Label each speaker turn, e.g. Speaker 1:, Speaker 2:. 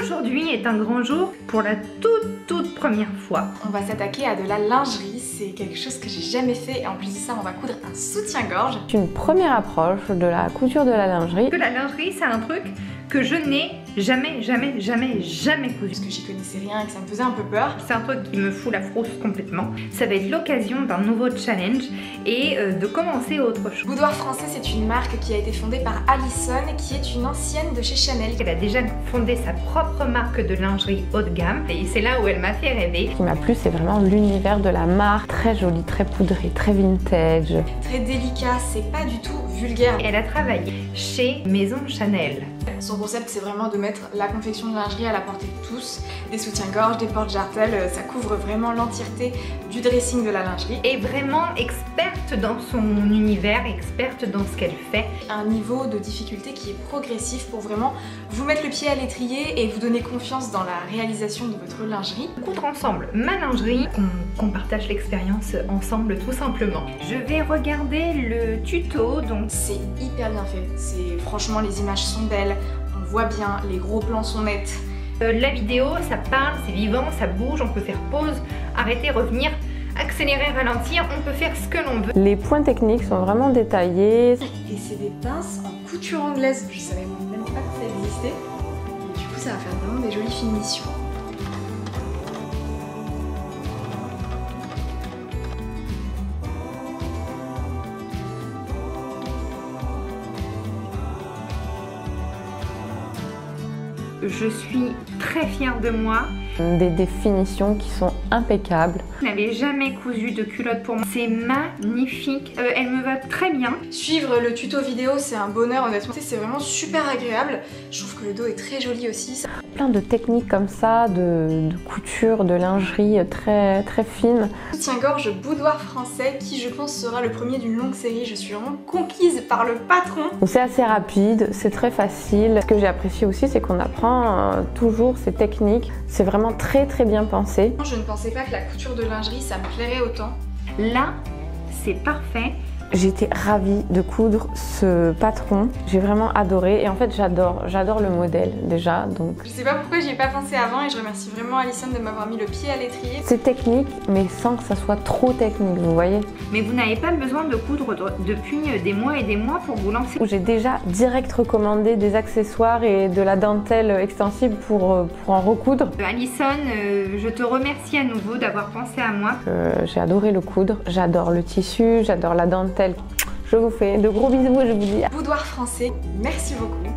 Speaker 1: Aujourd'hui est un grand jour pour la toute première fois.
Speaker 2: On va s'attaquer à de la lingerie, c'est quelque chose que j'ai jamais fait et en plus de ça on va coudre un soutien-gorge.
Speaker 3: C'est une première approche de la couture de la lingerie.
Speaker 1: Que la lingerie c'est un truc que je n'ai jamais cousu.
Speaker 2: Parce que j'y connaissais rien et que ça me faisait un peu peur.
Speaker 1: C'est un truc qui me fout la frousse complètement. Ça va être l'occasion d'un nouveau challenge et de commencer autre chose.
Speaker 2: Boudoir Français, c'est une marque qui a été fondée par Alison, qui est une ancienne de chez Chanel.
Speaker 1: Elle a déjà fondé sa propre marque de lingerie haut de gamme et c'est là où elle m'a fait rêver.
Speaker 3: Ce qui m'a plu, c'est vraiment l'univers de la marque. Très joli, très poudré, très vintage.
Speaker 2: Très délicat, c'est pas du tout vulgaire.
Speaker 1: Elle a travaillé chez Maison Chanel.
Speaker 2: Son concept, c'est vraiment de mettre la confection de lingerie à la portée de tous. Des soutiens-gorge, des porte-jartelles, ça couvre vraiment l'entièreté du dressing de la lingerie.
Speaker 1: Et vraiment experte dans son univers, experte dans ce qu'elle fait.
Speaker 2: Un niveau de difficulté qui est progressif pour vraiment vous mettre le pied à l'étrier et vous donner confiance dans la réalisation de votre lingerie.
Speaker 1: Coudre ensemble ma lingerie, qu'on partage l'expérience ensemble tout simplement. Je vais regarder le tuto, donc
Speaker 2: c'est hyper bien fait. Franchement, les images sont belles. On voit bien, les gros plans sont nets.
Speaker 1: La vidéo, ça parle, c'est vivant, ça bouge, on peut faire pause, arrêter, revenir, accélérer, ralentir, on peut faire ce que l'on veut.
Speaker 3: Les points techniques sont vraiment détaillés.
Speaker 2: Et c'est des pinces en couture anglaise. Je savais même pas que ça existait. Et du coup, ça va faire vraiment des jolies finitions.
Speaker 1: Je suis très fière de moi.
Speaker 3: Des définitions qui sont impeccables.
Speaker 1: Je n'avais jamais cousu de culotte pour moi. C'est magnifique. Elle me va très bien.
Speaker 2: Suivre le tuto vidéo, c'est un bonheur honnêtement. C'est vraiment super agréable. Je trouve que le dos est très joli aussi.
Speaker 3: Plein de techniques comme ça, de couture, de lingerie très fine.
Speaker 2: Soutien-gorge Boudoir Français qui je pense sera le premier d'une longue série. Je suis vraiment conquise par le patron.
Speaker 3: C'est assez rapide, c'est très facile. Ce que j'ai apprécié aussi, c'est qu'on apprend toujours ces techniques. C'est vraiment très bien pensé.
Speaker 2: Je ne pensais pas que la couture de lingerie ça me plairait autant.
Speaker 1: Là, c'est parfait.
Speaker 3: J'étais ravie de coudre ce patron, j'ai vraiment adoré et en fait j'adore le modèle déjà. Donc
Speaker 2: je sais pas pourquoi j'y ai pas pensé avant et je remercie vraiment Alison de m'avoir mis le pied à l'étrier.
Speaker 3: C'est technique mais sans que ça soit trop technique, vous voyez.
Speaker 1: Mais vous n'avez pas besoin de coudre depuis des mois et des mois pour vous lancer.
Speaker 3: J'ai déjà direct recommandé des accessoires et de la dentelle extensible pour en recoudre.
Speaker 1: Alison, je te remercie à nouveau d'avoir pensé à moi.
Speaker 3: J'ai adoré le coudre, j'adore le tissu, j'adore la dentelle. Je vous fais de gros bisous et je vous dis
Speaker 2: Boudoir Français, merci beaucoup.